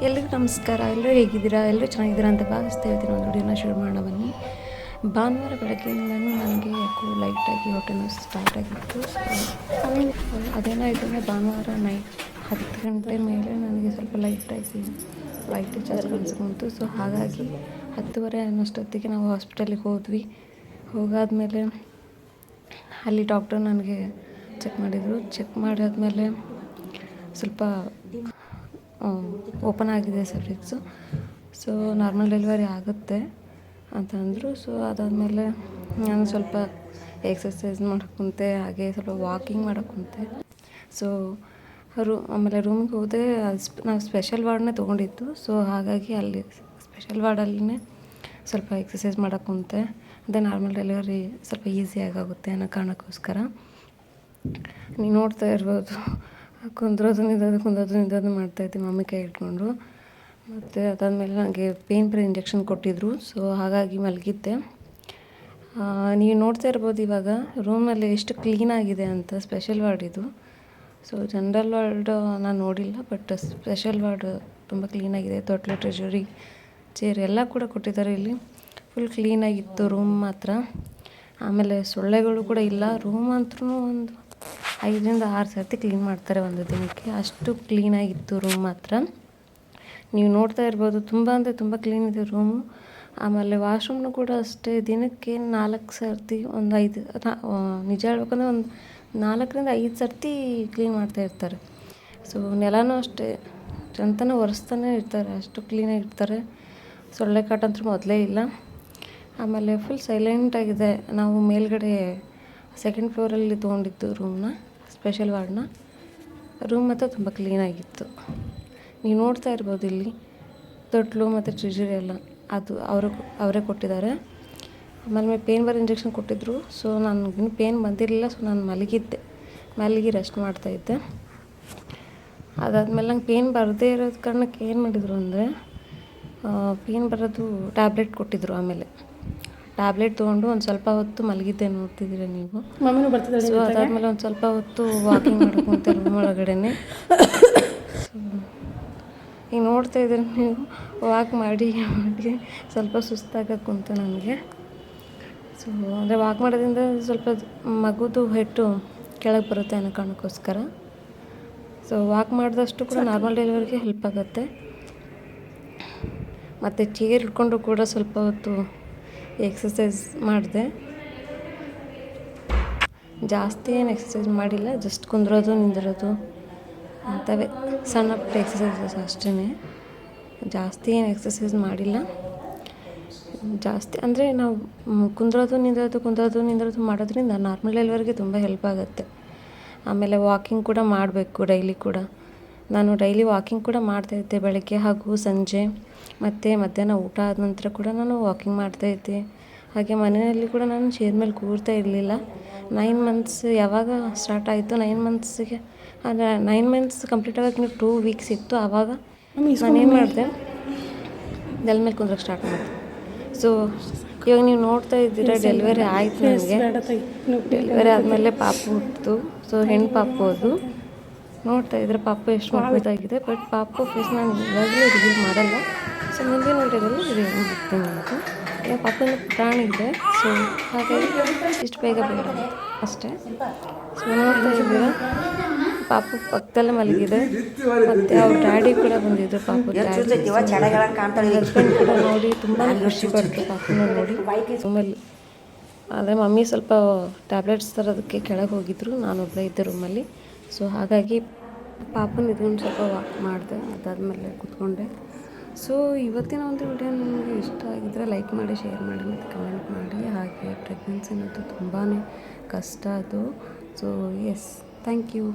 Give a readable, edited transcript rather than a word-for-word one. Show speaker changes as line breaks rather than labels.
ಎಲ್ರಿಗೂ ನಮಸ್ಕಾರ. ಎಲ್ಲರೂ ಹೇಗಿದ್ದೀರಾ? ಎಲ್ಲರೂ ಚೆನ್ನಾಗಿದ್ದೀರಾ ಅಂತ ಭಾವಿಸ್ತಾ ಇರ್ತೀನಿ. ಒಂದು ವಿಡಿಯೋನ ಶುರು ಮಾಡೋಣ ಬನ್ನಿ. ಭಾನುವಾರ ಬೆಳಗ್ಗೆಯಿಂದಲೂ ನನಗೆ ಯಾಕೋ ಲೈಟಾಗಿ ಹೊಟ್ಟೆ ನೋವು ಸ್ಟಾರ್ಟ್ ಆಗಿತ್ತು. ಅದೇನಾಯಿತು ಅಂದರೆ ಭಾನುವಾರ ನೈಟ್ 10 ಗಂಟೆ ಮೇಲೆ ನನಗೆ ಸ್ವಲ್ಪ ಲೈಟಾಗಿ ಜಾಸ್ತಿ ಅನಿಸ್ಕೊಂತು. ಸೊ ಹಾಗಾಗಿ 10:30 ಅನ್ನೋಷ್ಟೊತ್ತಿಗೆ ನಾವು ಹಾಸ್ಪಿಟಲಿಗೆ ಹೋದ್ವಿ. ಹೋಗಾದ್ಮೇಲೆ ಅಲ್ಲಿ ಡಾಕ್ಟರ್ ನನಗೆ ಚೆಕ್ ಮಾಡಿದರು. ಚೆಕ್ ಮಾಡಾದ್ಮೇಲೆ ಸ್ವಲ್ಪ ಓಪನ್ ಆಗಿದೆ ಸರ್ವಿಕ್ಸು. ಸೊ ನಾರ್ಮಲ್ ಡೆಲಿವರಿ ಆಗುತ್ತೆ ಅಂತ ಅಂದರು. ಸೊ ಅದಾದಮೇಲೆ ನಾನು ಸ್ವಲ್ಪ ಎಕ್ಸಸೈಸ್ ಮಾಡೋಕ್ಕೆ ಕುಂತೆ, ಹಾಗೆ ಸ್ವಲ್ಪ ವಾಕಿಂಗ್ ಮಾಡೋಕ್ಕೆ ಕುಂತೆ. ಸೊ ಆಮೇಲೆ ರೂಮಿಗೆ ಹೋದೆ. ನಾವು ಸ್ಪೆಷಲ್ ವಾರ್ಡ್ನೇ ತೊಗೊಂಡಿದ್ದು. ಸೊ ಹಾಗಾಗಿ ಅಲ್ಲಿ ಸ್ಪೆಷಲ್ ವಾರ್ಡಲ್ಲಿನೇ ಸ್ವಲ್ಪ ಎಕ್ಸಸೈಸ್ ಮಾಡೋಕ್ಕೆ ಕುಂತೆ. ಅದೇ ನಾರ್ಮಲ್ ಡೆಲಿವರಿ ಸ್ವಲ್ಪ ಈಸಿಯಾಗುತ್ತೆ ಅನ್ನೋ ಕಾರಣಕ್ಕೋಸ್ಕರ. ನೀವು ನೋಡ್ತಾ ಇರ್ಬೋದು, ಕುಂದ್ರೋದು ನಿಂದೋದು ಮಾಡ್ತಾಯಿದ್ದೆ ಮಮ್ಮಿ ಕೈ ಹಿಡ್ಕೊಂಡು. ಮತ್ತು ಅದಾದಮೇಲೆ ನನಗೆ ಪೇನ್ ಫ್ರೀ ಇಂಜೆಕ್ಷನ್ ಕೊಟ್ಟಿದ್ದರು. ಸೊ ಹಾಗಾಗಿ ಮಲಗಿದ್ದೆ. ನೀವು ನೋಡ್ತಾ ಇರ್ಬೋದು ಇವಾಗ ರೂಮಲ್ಲಿ ಎಷ್ಟು ಕ್ಲೀನಾಗಿದೆ ಅಂತ. ಸ್ಪೆಷಲ್ ವಾರ್ಡ್ ಇದು. ಸೊ ಜನರಲ್ ವಾರ್ಡ್ ನಾನು ನೋಡಿಲ್ಲ, ಬಟ್ ಸ್ಪೆಷಲ್ ವಾರ್ಡ್ ತುಂಬ ಕ್ಲೀನಾಗಿದೆ. ತೊಟ್ಲು, ಟ್ರೆಜರಿ, ಚೇರ್ ಎಲ್ಲ ಕೂಡ ಕೊಟ್ಟಿದ್ದಾರೆ. ಇಲ್ಲಿ ಫುಲ್ ಕ್ಲೀನಾಗಿತ್ತು ರೂಮ್ ಮಾತ್ರ. ಆಮೇಲೆ ಸೊಳ್ಳೆಗಳು ಕೂಡ ಇಲ್ಲ. ರೂಮ್ ಅಂತೂ ಒಂದು 5ರಿಂದ 6 ಸರ್ತಿ ಕ್ಲೀನ್ ಮಾಡ್ತಾರೆ ಒಂದು ದಿನಕ್ಕೆ. ಅಷ್ಟು ಕ್ಲೀನಾಗಿತ್ತು ರೂಮ್ ಮಾತ್ರ. ನೀವು ನೋಡ್ತಾ ಇರ್ಬೋದು, ತುಂಬ ಅಂದರೆ ತುಂಬ ಕ್ಲೀನ್ ಇದೆ ರೂಮು. ಆಮೇಲೆ ವಾಶ್ರೂಮ್ನು ಕೂಡ ಅಷ್ಟೇ, ದಿನಕ್ಕೆ 4 ಸರ್ತಿ, ಒಂದು 5 ನಿಜ ಹೇಳ್ಬೇಕಂದ್ರೆ ಒಂದು 4ರಿಂದ 5 ಸರ್ತಿ ಕ್ಲೀನ್ ಮಾಡ್ತಾ ಇರ್ತಾರೆ. ಸೊ ನೆಲನೂ ಅಷ್ಟೇ ಚಂತನ ಒರೆಸ್ತಾನೆ ಇರ್ತಾರೆ, ಅಷ್ಟು ಕ್ಲೀನಾಗಿರ್ತಾರೆ. ಸೊಳ್ಳೆ ಕಾಟ ಅಂತೂ ಮೊದಲೇ ಇಲ್ಲ. ಆಮೇಲೆ ಫುಲ್ ಸೈಲೆಂಟಾಗಿದೆ. ನಾವು ಮೇಲ್ಗಡೆ 2nd ಫ್ಲೋರಲ್ಲಿ ತೊಗೊಂಡಿದ್ದು ರೂಮ್ನ, ಸ್ಪೆಷಲ್ ವಾರ್ಡ್ನ. ರೂಮ್ ಮಾತ್ರ ತುಂಬ ಕ್ಲೀನಾಗಿತ್ತು. ನೀವು ನೋಡ್ತಾ ಇರ್ಬೋದು ಇಲ್ಲಿ ತೊಟ್ಲು ಮತ್ತು ಟ್ರೆಜರಿ ಎಲ್ಲ ಅದು ಅವರೇ ಕೊಟ್ಟಿದ್ದಾರೆ. ಆಮೇಲೆ ಪೇನ್ ಬರ್ ಇಂಜೆಕ್ಷನ್ ಕೊಟ್ಟಿದ್ದರು. ಸೊ ನನಗಿನ್ನೂ ಪೇನ್ ಬಂದಿರಲಿಲ್ಲ. ಸೊ ನಾನು ಮಲಗಿ ರೆಸ್ಟ್ ಮಾಡ್ತಾಯಿದ್ದೆ. ಅದಾದಮೇಲೆ ನಂಗೆ ಪೇನ್ ಬರದೇ ಇರೋದು ಕಾರಣಕ್ಕೆ ಏನು ಮಾಡಿದರು ಅಂದರೆ, ಪೇನ್ ಬರೋದು ಟ್ಯಾಬ್ಲೆಟ್ ಕೊಟ್ಟಿದ್ದರು. ಆಮೇಲೆ ಟ್ಯಾಬ್ಲೆಟ್ ತೊಗೊಂಡು ಒಂದು ಸ್ವಲ್ಪ ಹೊತ್ತು ಮಲಗಿದ್ದೆ, ನೋಡ್ತಿದ್ದೀರ ನೀವು.
ಮಮ್ಮಿನೂ ಬರ್ತಿದ್ದಾಳೆ.
ಸೊ ಅದಾದಮೇಲೆ ಒಂದು ಸ್ವಲ್ಪ ಹೊತ್ತು ವಾಕಿಂಗ್ ಮಾಡ್ಕೊಂತೆ ರೂಮ್ ಒಳಗಡೆನೆ. ಈಗ ನೋಡ್ತಾ ಇದ್ದೀರ ನೀವು, ವಾಕ್ ಮಾಡಿ ಸ್ವಲ್ಪ ಸುಸ್ತಾಗಕ್ಕೆ ಕುಂತು ನನಗೆ. ಸೊ ಅಂದರೆ ವಾಕ್ ಮಾಡೋದ್ರಿಂದ ಸ್ವಲ್ಪ ಮಗುದು ಹೆಟ್ಟು ಕೆಳಗೆ ಬರುತ್ತೆ ಅನ್ನೋ ಕಾರಣಕ್ಕೋಸ್ಕರ. ಸೊ ವಾಕ್ ಮಾಡಿದಷ್ಟು ಕೂಡ ನಾರ್ಮಲ್ ಡೆಲಿವರಿಗೆ ಹೆಲ್ಪ್ ಆಗುತ್ತೆ. ಮತ್ತು ಚೇರ್ ಹಿಡ್ಕೊಂಡು ಕೂಡ ಸ್ವಲ್ಪ ಹೊತ್ತು ಎಕ್ಸಸೈಸ್ ಮಾಡಿದೆ. ಜಾಸ್ತಿ ಏನು ಎಕ್ಸಸೈಸ್ ಮಾಡಿಲ್ಲ, ಜಸ್ಟ್ ಕುಂದ್ರೋದು ನಿಂದಿರೋದು ಅಂಥವೇ ಸಣ್ಣ ಪುಟ್ಟ ಎಕ್ಸಸೈಸಸ್ ಅಷ್ಟೇ. ಜಾಸ್ತಿ ಏನು ಎಕ್ಸಸೈಸ್ ಮಾಡಿಲ್ಲ. ಜಾಸ್ತಿ ಅಂದರೆ ನಾವು ಕುಂದ್ರೋದು ನಿಂದಿರೋದು ಮಾಡೋದ್ರಿಂದ ನಾರ್ಮಲ್ ಡೆಲಿವರಿಗೆ ತುಂಬ ಹೆಲ್ಪ್ ಆಗುತ್ತೆ. ಆಮೇಲೆ ವಾಕಿಂಗ್ ಕೂಡ ಮಾಡಬೇಕು ಡೈಲಿ ಕೂಡ. ನಾನು ಡೈಲಿ ವಾಕಿಂಗ್ ಕೂಡ ಮಾಡ್ತಾಯಿದ್ದೆ, ಬೆಳಗ್ಗೆ ಹಾಗೂ ಸಂಜೆ. ಮತ್ತು ಮಧ್ಯಾಹ್ನ ಊಟ ಆದ ನಂತರ ಕೂಡ ನಾನು ವಾಕಿಂಗ್ ಮಾಡ್ತಾಯಿದ್ದೆ. ಹಾಗೆ ಮನೆಯಲ್ಲಿ ಕೂಡ ನಾನು ಚೇರ್ ಮೇಲೆ ಕೂರ್ತಾ ಇರಲಿಲ್ಲ. 9 ಮಂತ್ಸ್ ಯಾವಾಗ ಸ್ಟಾರ್ಟ್ ಆಯಿತು, 9 ಮಂತ್ಸಿಗೆ ಅಂದರೆ 9 ಮಂತ್ಸ್ ಕಂಪ್ಲೀಟ್ ಆಗೋಕ್ಕೆ 2 ವೀಕ್ಸ್ ಇತ್ತು. ಆವಾಗ ನಾನೇನು ಮಾಡಿದೆ, ನೆಲ ಮೇಲೆ ಕುಂದ್ರಕ್ಕೆ ಸ್ಟಾರ್ಟ್ ಮಾಡಿದೆ. ಸೊ ಇವಾಗ ನೀವು ನೋಡ್ತಾ ಇದ್ದೀರಾ, ಡೆಲಿವರಿ ಆಯಿತು ನನಗೆ. ಡೆಲಿವರಿ ಆದಮೇಲೆ ಪಾಪು ಹುಟ್ಟಿತು. ಸೊ ಹೆಣ್ಣು ಪಾಪು ಅದು. ನೋಡ್ತಾ ಇದ್ರೆ ಪಾಪು ಎಷ್ಟು ಮಕ್ಕಳಾಗಿದೆ. ಬಟ್ ಪಾಪು ಫೇಸ್ ನಾನು ಇವಾಗಲೂ ರಿವೀಲ್ ಮಾಡಲ್ಲ. ಸೊ ಮುಂದಿನ ವಿಡಿಯೋದಲ್ಲಿ ರಿವೀಲ್ ಮಾಡ್ತೀನಿ ನನಗೆ. ಈಗ ಪಾಪನ ಪ್ರಾಣಿ ಇದೆ. ಸೊ ಹಾಗಾಗಿ ಇಷ್ಟು ಬೇಗ ಬೇಡ ಅಷ್ಟೇ. ಸೊ ನೋಡ್ತಾ ಇದ್ದೀರ, ಪಾಪು ಪಕ್ಕದಲ್ಲೇ ಮಲಗಿದೆ. ಮತ್ತು ಅವ್ರ ಡ್ಯಾಡಿ ಕೂಡ ಬಂದಿದ್ರು, ಪಾಪು ಹಸ್ಬೆಂಡ್ ಕೂಡ ನೋಡಿ ತುಂಬ ಖುಷಿಪಟ್ಟರು ಪಾಪುನ ನೋಡಿ. ರೂಮಲ್ಲಿ ಆದರೆ ಮಮ್ಮಿ ಸ್ವಲ್ಪ ಟ್ಯಾಬ್ಲೆಟ್ಸ್ ತರೋದಕ್ಕೆ ಕೆಳಗೆ ಹೋಗಿದ್ರು, ನಾನೊಬ್ಬಳೇ ಇದ್ದೆ ರೂಮಲ್ಲಿ. ಸೊ ಹಾಗಾಗಿ ಪಾಪನ ಇದೊಂದು ಸ್ವಲ್ಪ ವಾಕ್ ಮಾಡಿದೆ. ಅದಾದಮೇಲೆ ಕೂತ್ಕೊಂಡೆ. ಸೊ ಇವತ್ತಿನ ಒಂದು ವಿಡಿಯೋ ನಿಮಗೆ ಇಷ್ಟ ಆಗಿದ್ದರೆ ಲೈಕ್ ಮಾಡಿ, ಶೇರ್ ಮಾಡಿ ಮತ್ತು ಕಮೆಂಟ್ ಮಾಡಿ. ಹಾಗೆ ಪ್ರೆಗ್ನೆನ್ಸಿ ಅನ್ನೋದು ತುಂಬಾ ಕಷ್ಟ ಅದು. So yes, thank you.